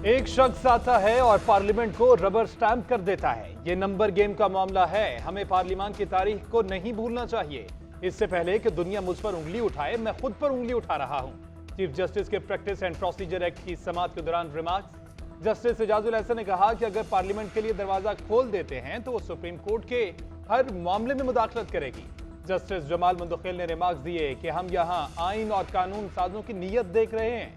एक शख्स आता है और पार्लियामेंट को रबर स्टैंप कर देता है। ये नंबर गेम का मामला है। हमें पार्लियामेंट की तारीख को नहीं भूलना चाहिए। इससे पहले कि दुनिया मुझ पर उंगली उठाए, मैं खुद पर उंगली उठा रहा हूं। चीफ जस्टिस के प्रैक्टिस एंड प्रोसीजर एक्ट की समाअत के दौरान रिमार्क्स। जस्टिस एजाजुल एहसन ने कहा कि अगर पार्लियामेंट के लिए दरवाजा खोल देते हैं तो वो सुप्रीम कोर्ट के हर मामले में मुदाखलत करेगी। जस्टिस जमाल मुंतखिल ने रिमार्क्स दिए कि हम यहाँ आइन और कानून साजों की नीयत देख रहे हैं।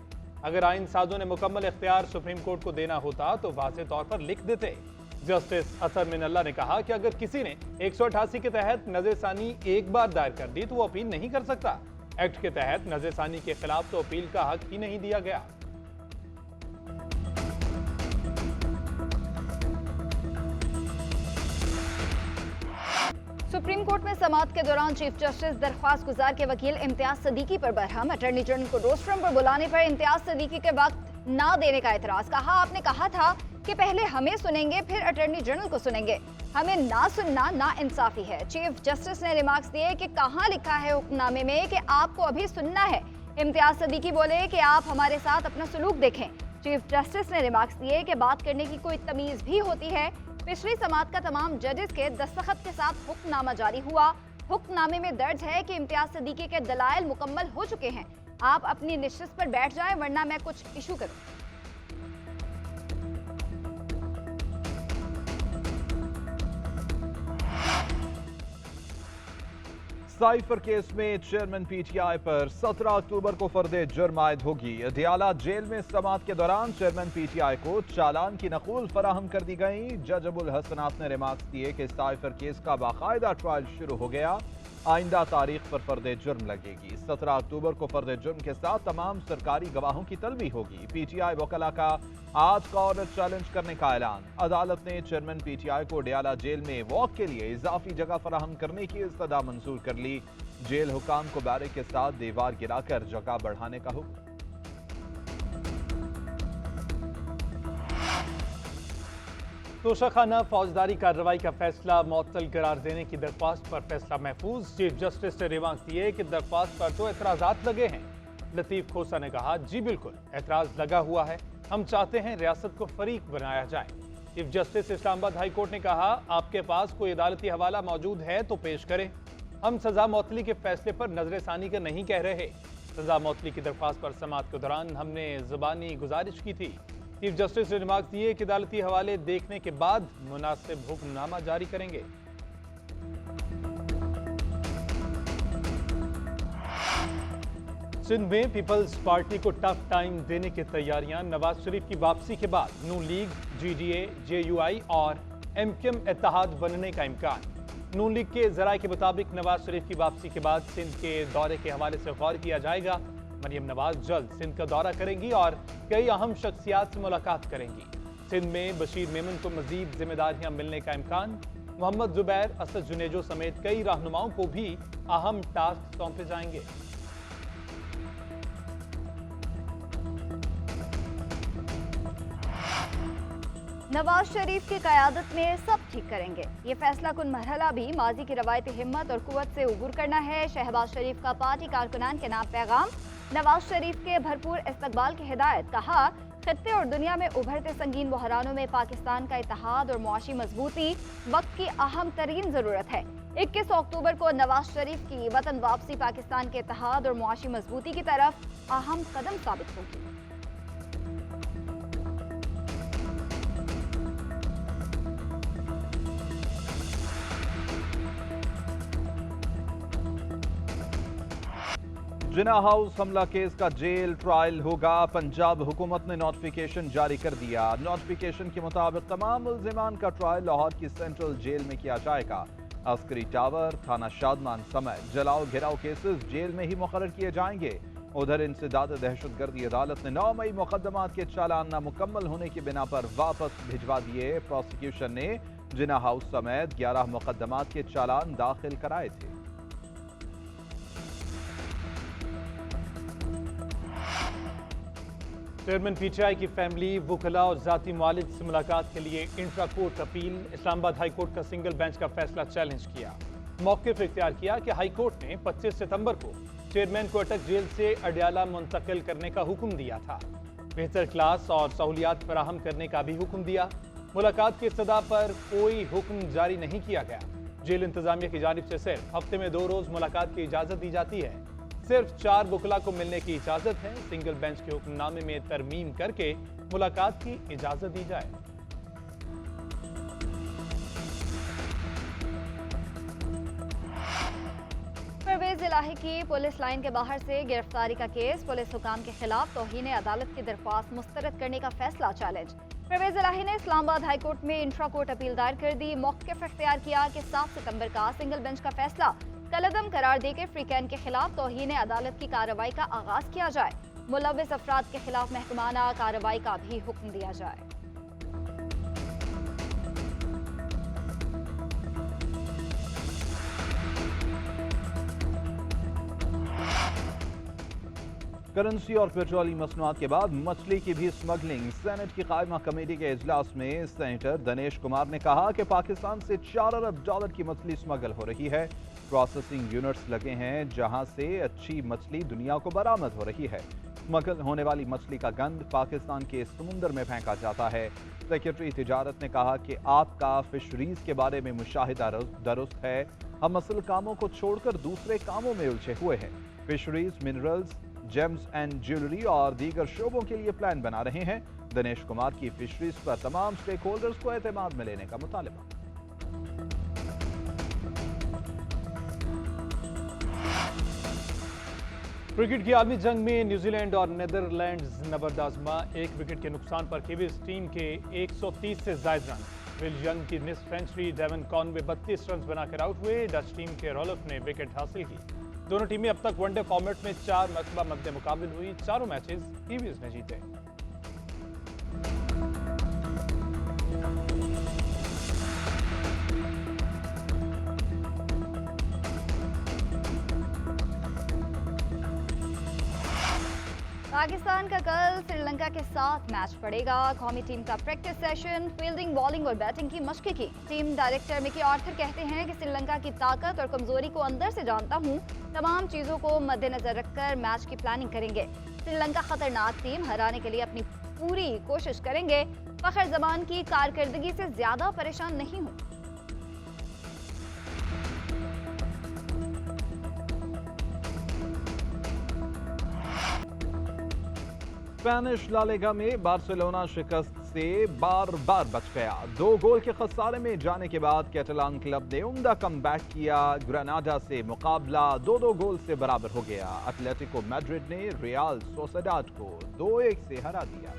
अगर आइन साजों ने मुकम्मल इख्तियार सुप्रीम कोर्ट को देना होता तो वाज़ेह तौर पर लिख देते। जस्टिस असर मिनल्ला ने कहा कि अगर किसी ने 188 के तहत नज़रसानी एक बार दायर कर दी तो वो अपील नहीं कर सकता। एक्ट के तहत नज़रसानी के खिलाफ तो अपील का हक ही नहीं दिया गया। सुप्रीम कोर्ट में समाअत के दौरान चीफ जस्टिस दरख्वास्त गुजार के वकील इम्तियाज सदीकी पर बरहम। अटॉर्नी जनरल को रोस्ट्रम पर बुलाने पर इम्तियाज सदीकी के वक्त ना देने का एतराज। कहा, आपने कहा था कि पहले हमें सुनेंगे फिर अटॉर्नी जनरल को सुनेंगे, हमें ना सुनना ना इंसाफी है। चीफ जस्टिस ने रिमार्क्स दिए कि कहाँ लिखा है हुक्मनामे में कि आपको अभी सुनना है। इम्तियाज सदीकी बोले कि आप हमारे साथ अपना सलूक देखें। चीफ जस्टिस ने रिमार्क्स दिए कि बात करने की कोई तमीज भी होती है। पिछली समाअत का तमाम जजेस के दस्तखत के साथ हुक्मनामा जारी हुआ। हुक्मनामे में दर्ज है कि इम्तियाज सदीकी के दलाइल मुकम्मल हो चुके हैं। आप अपनी निश्चित पर बैठ जाएं वरना मैं कुछ इशू करूं। साइफर केस में चेयरमैन पीटीआई पर 17 अक्टूबर को फर्दे जुर्म आयद होगी। अदियाला जेल में समाअत के दौरान चेयरमैन पीटीआई को चालान की नकूल फराहम कर दी गई। जज अबुल हसनात ने रिमार्क्स दिए कि साइफर केस का बाकायदा ट्रायल शुरू हो गया। आइंदा तारीख पर फर्दे जुर्म लगेगी। 17 अक्टूबर को फर्दे जुर्म के साथ तमाम सरकारी गवाहों की तलबी होगी। पीटीआई वकला का आज का ऑर्डर चैलेंज करने का ऐलान। अदालत ने चेयरमैन पीटीआई को अडियाला जेल में वॉक के लिए इजाफी जगह फराहम करने की इस्तदा मंजूर कर ली। जेल हुकाम को बैरिक के साथ दीवार गिराकर जगह बढ़ाने का हुक्म। तोशाखाना फौजदारी कार्रवाई का फैसला मुअत्तल करार देने की दरख्वास्त पर फैसला महफूज। चीफ जस्टिस ने रिमार्क्स दिए कि दरख्वास्त पर तो एतराजात लगे हैं। लतीफ खोसा ने कहा, जी बिल्कुल एतराज लगा हुआ है, हम चाहते हैं रियासत को फरीक बनाया जाए। Chief justice Islamabad high court ने कहा, आपके पास कोई अदालती हवाला मौजूद है तो पेश करें। हम सजा मुअत्तली के फैसले पर नजरसानी का नहीं कह रहे। सजा मुअत्तली की दरख्वास्त पर समाअत के दौरान हमने जुबानी गुजारिश की थी। चीफ जस्टिस ने रिमार्क्स दिए कि अदालती हवाले देखने के बाद मुनासिब हुक्मनामा जारी करेंगे। सिंध में पीपल्स पार्टी को टफ टाइम देने की तैयारियां। नवाज शरीफ की वापसी के बाद नून लीग, जीडीए, जेयूआई और एमक्यूएम इत्तेहाद बनने का इम्कान। नून लीग के जराये के मुताबिक नवाज शरीफ की वापसी के बाद सिंध के दौरे के हवाले से गौर किया जाएगा। मरियम नवाज जल्द सिंध का दौरा करेंगी और कई अहम शख्सियात से मुलाकात करेंगी। सिंध में बशीर मेमन को मजीद जिम्मेदारियां मिलने का इम्कान। मोहम्मद जुबैर, असद जुनेजो समेत कई रहनुमाओं को भी अहम टास्क सौंपे जाएंगे। नवाज शरीफ की क़यादत में सब ठीक करेंगे। ये फैसला कुन मरहला भी माजी की रवायती हिम्मत और कुव्वत से उबूर करना है। शहबाज शरीफ का पार्टी कारकुनान के नाम पैगाम। नवाज शरीफ के भरपूर इस्तकबाल की हिदायत। कहा, खित्ते और दुनिया में उभरते संगीन बहरानों में पाकिस्तान का इत्तेहाद और मुआशी मजबूती वक्त की अहम तरीन ज़रूरत है। 21 अक्टूबर को नवाज शरीफ की वतन वापसी पाकिस्तान के इत्तेहाद और मुआशी मजबूती की तरफ अहम कदम साबित होगी। जिन्ना हाउस हमला केस का जेल ट्रायल होगा। पंजाब हुकूमत ने नोटिफिकेशन जारी कर दिया। नोटिफिकेशन के मुताबिक तमाम मुल्जिमान का ट्रायल लाहौर की सेंट्रल जेल में किया जाएगा। अस्करी टावर, थाना शादमान समेत जलाओ घिराव केसेस जेल में ही मुकर्रर किए जाएंगे। उधर इंसदाद दहशतगर्दी अदालत ने 9 मई मुकदमात के चालान नामुकम्मल होने की बिना पर वापस भिजवा दिए। प्रोसिक्यूशन ने जिन्ना हाउस समेत 11 मुकदमात के चालान दाखिल कराए थे। चेयरमैन पीटीआई की फैमिली, वुकला और जाती मालिक से मुलाकात के लिए intra court appeal. Islamabad high court का सिंगल बेंच का फैसला चैलेंज किया। मौक़िफ़ इख्तियार किया कि हाई कोर्ट ने 25 सितंबर को चेयरमैन को अटक जेल से अडियाला मुंतकिल करने का हुक्म दिया था। बेहतर क्लास और सहूलियात फराहम करने का भी हुक्म दिया। मुलाकात की इब्तिदा पर कोई हुक्म जारी नहीं किया गया। जेल इंतजामिया की जानिब से सिर्फ हफ्ते में 2 रोज मुलाकात की इजाजत दी जाती है। सिर्फ 4 वकला को मिलने की इजाजत है। सिंगल बेंच के हुक्मनामे में तरमीम करके मुलाकात की इजाजत दी जाए। परवेज इलाही की पुलिस लाइन के बाहर से गिरफ्तारी का केस, पुलिस हुकाम के खिलाफ तौहीन अदालत की दरख्वास्त मुस्तरद करने का फैसला चैलेंज। परवेज इलाही ने इस्लामाबाद हाई कोर्ट में इंट्रा कोर्ट अपील दायर कर दी। मौक़िफ़ इख्तियार किया कि 7 सितंबर का सिंगल बेंच का फैसला कलअदम करार देकर फ्रीकैन के खिलाफ तौहीन अदालत की कार्रवाई का आगाज किया जाए। मुलव्विस अफराद के खिलाफ महकमाना कार्रवाई का भी हुक्म दिया जाए। करेंसी और पेट्रोलियम मसनूआत के बाद मछली की भी स्मगलिंग। सेनेट की कायमा कमेटी के इजलास में सेनेटर दिनेश कुमार ने कहा कि पाकिस्तान से $4 अरब की मछली स्मगल हो रही है। प्रोसेसिंग यूनिट्स लगे हैं जहां से अच्छी मछली दुनिया को बरामद हो रही है। स्मगल होने वाली मछली का गंद पाकिस्तान के समुंदर में फेंका जाता है। सेक्रेटरी तिजारत ने कहा कि आपका फिशरीज के बारे में मुशाहिदा दुरुस्त है। हम असल कामों को छोड़कर दूसरे कामों में उलझे हुए हैं। Fisheries, minerals, James and jewellery और दीगर शोबों के लिए प्लान बना रहे हैं। दिनेश कुमार की फिशरीज पर तमाम स्टेक होल्डर्स को एतमाद में लेने का मुतालबा। क्रिकेट की आलमी जंग में न्यूजीलैंड और नीदरलैंड्स नबरदाजमा। 1 विकेट के नुकसान पर कीवीज टीम के 130 से ज्यादा रन। विल यंग की miss century, Devon Conway 32 run बनाकर आउट हुए। डच टीम के रोलफ ने विकेट हासिल की। दोनों टीमें अब तक वनडे फॉर्मेट में 4 मरतबा मद्दे मुकाबले हुई। चारों मैचेस कीवीज ने जीते। पाकिस्तान का कल श्रीलंका के साथ मैच पड़ेगा। कौमी टीम का प्रैक्टिस सेशन, फील्डिंग, बॉलिंग और बैटिंग की मशक़ की। टीम डायरेक्टर मिकी आर्थर कहते हैं कि श्रीलंका की ताकत और कमजोरी को अंदर से जानता हूं। तमाम चीजों को मद्देनजर रखकर मैच की प्लानिंग करेंगे। श्रीलंका खतरनाक टीम, हराने के लिए अपनी पूरी कोशिश करेंगे। फखर जमान की कारकर्दगी से ज्यादा परेशान नहीं हूं। स्पेनिश ला लीगा में बार्सिलोना शिकस्त से बार बार बच गया। 2 गोल के खसारे में जाने के बाद कैटलान क्लब ने उम्दा कमबैक किया। ग्रेनाडा से मुकाबला 2-2 गोल से बराबर हो गया। एटलेटिको मैड्रिड ने रियल सोसिएडाद को 2-1 से हरा दिया।